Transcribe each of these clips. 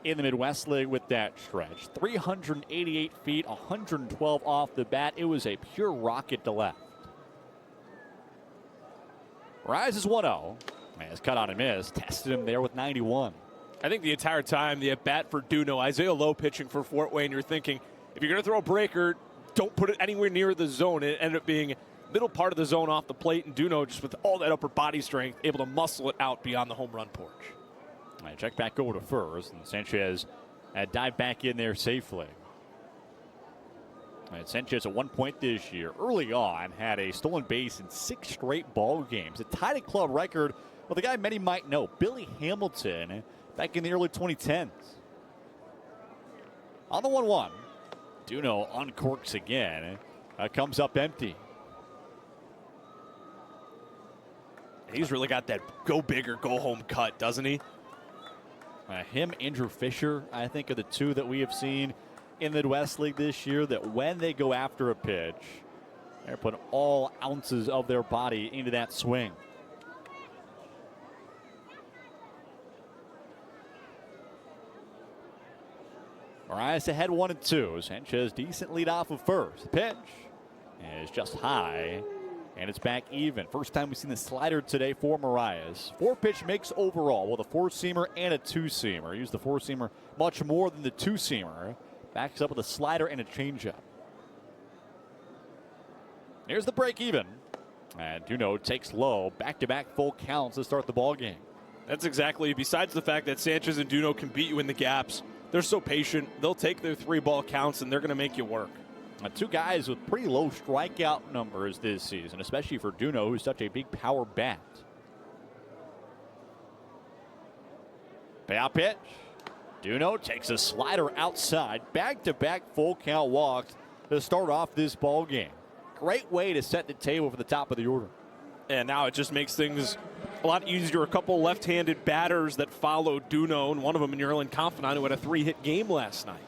in the Midwest League with that stretch. 388 feet, 112 off the bat. It was a pure rocket to left. Rises 1-0. Has cut on and missed. Tested him there with 91. I think the entire time the at-bat for Duno, Isaiah Lowe pitching for Fort Wayne, you're thinking, if you're going to throw a breaker, don't put it anywhere near the zone. It ended up being middle part of the zone off the plate, and Duno, just with all that upper body strength, able to muscle it out beyond the home run porch. All right, check back over to first, and Sanchez dived back in there safely. All right, Sanchez at 1 point this year, early on, had a stolen base in 6 straight ball games. It tied a club record with a guy many might know, Billy Hamilton, back in the early 2010s. On the 1-1, Duno uncorks again. Comes up empty. He's really got that go big or go home cut, doesn't he? Him, Andrew Fisher, I think, are the two that we have seen in the Midwest League this year that when they go after a pitch, they're putting all ounces of their body into that swing. Marias ahead 1-2. Sanchez decent lead off of first. The pitch is just high, and it's back even. First time we've seen the slider today for Marias. 4-pitch mix overall with a 4-seamer and a 2-seamer. Used the 4-seamer much more than the 2-seamer. Backs up with a slider and a changeup. Here's the break even. And Duno takes low. Back-to-back full counts to start the ball game. That's exactly, besides the fact that Sanchez and Duno can beat you in the gaps, they're so patient. They'll take their 3-ball counts, and they're going to make you work. Two guys with pretty low strikeout numbers this season, especially for Duno, who's such a big power bat. Payout pitch. Duno takes a slider outside. Back-to-back full count walks to start off this ball game. Great way to set the table for the top of the order. And now it just makes things a lot easier. A couple left-handed batters that follow Duno, and one of them in Yerlin Confidant, who had a 3-hit game last night.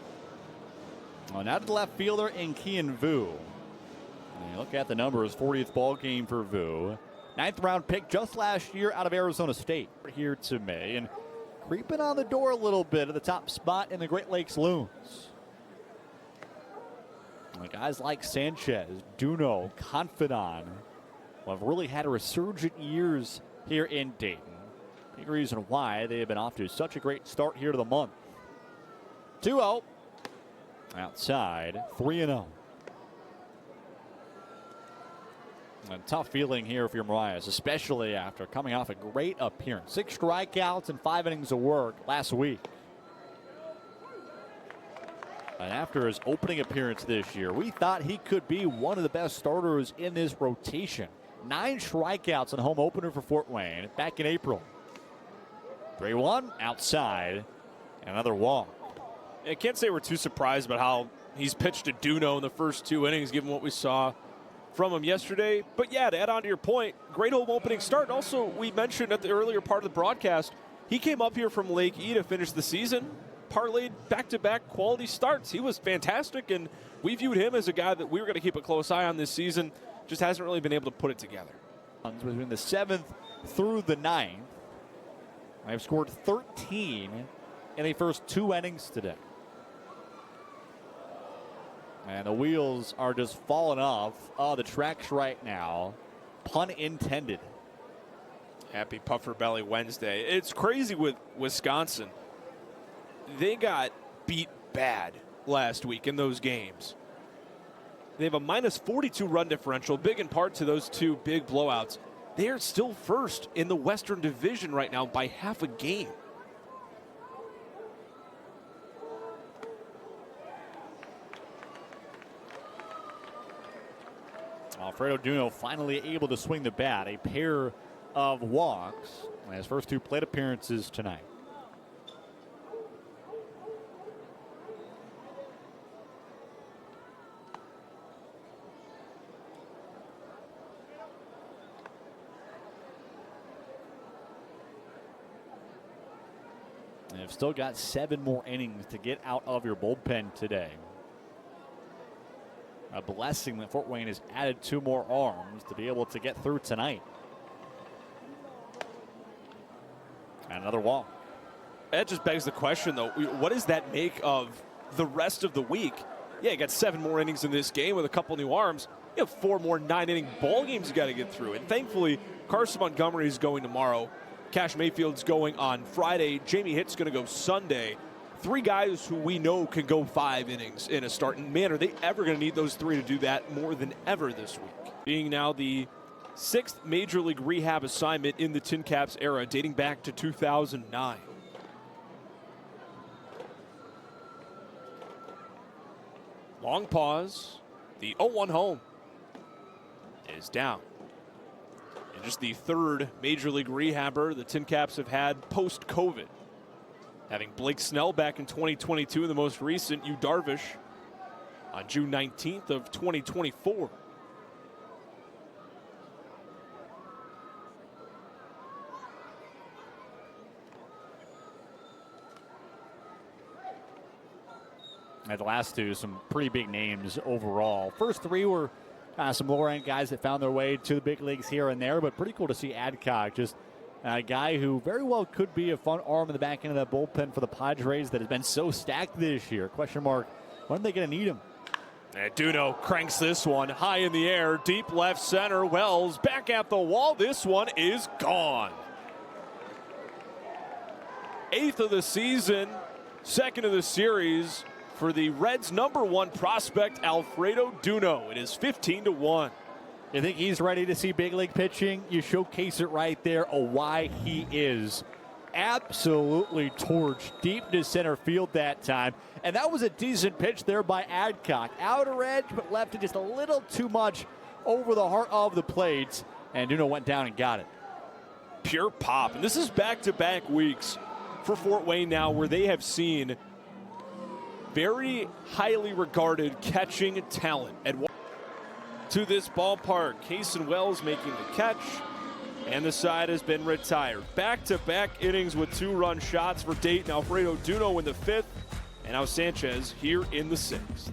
Well, now to the left fielder in Kian Vu. And you look at the numbers, 40th ball game for Vu. 9th round pick just last year out of Arizona State. Here to May, and creeping on the door a little bit at the top spot in the Great Lakes Loons. Guys like Sanchez, Duno, Confidant have really had resurgent years here in Dayton. Big reason why they have been off to such a great start here to the month. 2-0. Outside, 3-0. A tough feeling here for your Marias, especially after coming off a great appearance. 6 strikeouts and 5 innings of work last week. And after his opening appearance this year, we thought he could be one of the best starters in this rotation. 9 strikeouts in home opener for Fort Wayne back in April. 3-1, outside, another walk. I can't say we're too surprised about how he's pitched to Duno in the first 2 innings, given what we saw from him yesterday. But yeah, to add on to your point, great home opening start. And also, we mentioned at the earlier part of the broadcast, he came up here from Lake E to finish the season, parlayed back-to-back quality starts. He was fantastic, and we viewed him as a guy that we were going to keep a close eye on this season. Just hasn't really been able to put it together. Between the 7th through the 9th, I've scored 13 in the first 2 innings today. And the wheels are just falling off the tracks right now. Pun intended. Happy Puffer Belly Wednesday. It's crazy with Wisconsin. They got beat bad last week in those games. They have a minus 42 run differential, big in part to those 2 big blowouts. They are still first in the Western Division right now by half a game. Alfredo Duno finally able to swing the bat. A pair of walks in his first 2 plate appearances tonight. And you've still got 7 more innings to get out of your bullpen today. A blessing that Fort Wayne has added 2 more arms to be able to get through tonight. And another walk. That just begs the question, though. What does that make of the rest of the week? Yeah, you got 7 more innings in this game with a couple new arms. You have 4 more 9-inning ball games you got to get through. And thankfully, Carson Montgomery is going tomorrow. Cash Mayfield's going on Friday. Jamie Hitt's going to go Sunday. 3 guys who we know can go 5 innings in a start. And man, are they ever going to need those 3 to do that more than ever this week. Being now the 6th Major League rehab assignment in the Tin Caps era, dating back to 2009. Long pause. The 0-1 home is down. And just the 3rd Major League rehabber the Tin Caps have had post-COVID. Having Blake Snell back in 2022 and the most recent, Yu Darvish, on June 19th of 2024. And the last 2, some pretty big names overall. First 3 were some lower-end guys that found their way to the big leagues here and there, but pretty cool to see Adcock, just a guy who very well could be a fun arm in the back end of that bullpen for the Padres that has been so stacked this year. Question mark, when are they going to need him? And Duno cranks this one high in the air, deep left center. Wells back at the wall. This one is gone. 8th of the season, 2nd of the series for the Reds' #1 prospect, Alfredo Duno. It is 15-1. You think he's ready to see big league pitching? You showcase it right there of why he is. Absolutely torched deep to center field that time. And that was a decent pitch there by Adcock. Outer edge, but left it just a little too much over the heart of the plate. And Duno went down and got it. Pure pop. And this is back-to-back weeks for Fort Wayne now where they have seen very highly regarded catching talent to this ballpark. Cason Wells making the catch, and the side has been retired. Back-to-back innings with 2-run shots for Dayton. Alfredo Duno in the 5th, and now Sanchez here in the 6th.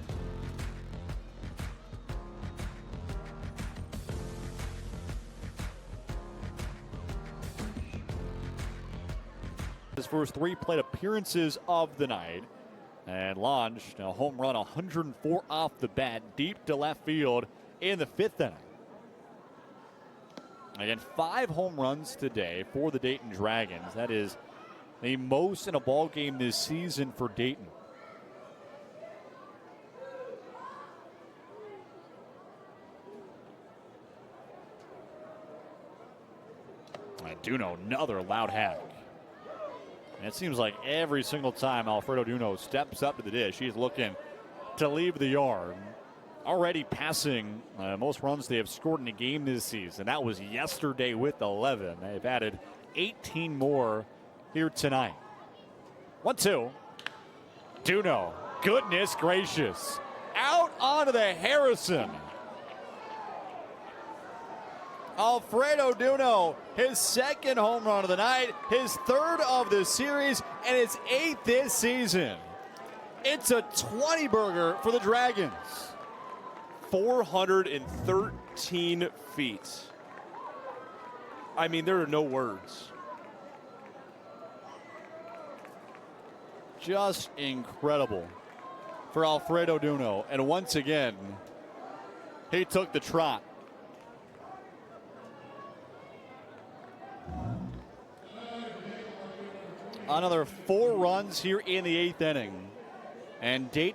His first 3 plate appearances of the night, and launched a home run 104 off the bat, deep to left field in the 5th inning. Again, 5 home runs today for the Dayton Dragons. That is the most in a ball game this season for Dayton. And Duno, another loud hack. And it seems like every single time Alfredo Duno steps up to the dish, he's looking to leave the yard. Already passing most runs they have scored in a game this season. That was yesterday with 11. They've added 18 more here tonight. 1-2. Duno, goodness gracious. Out onto the Harrison. Alfredo Duno, his 2nd home run of the night, his 3rd of the series, and his 8th this season. It's a 20-burger for the Dragons. 413 feet. I mean, there are no words. Just incredible for Alfredo Duno. And once again, he took the trot. Another 4 runs here in the 8th inning. And Dayton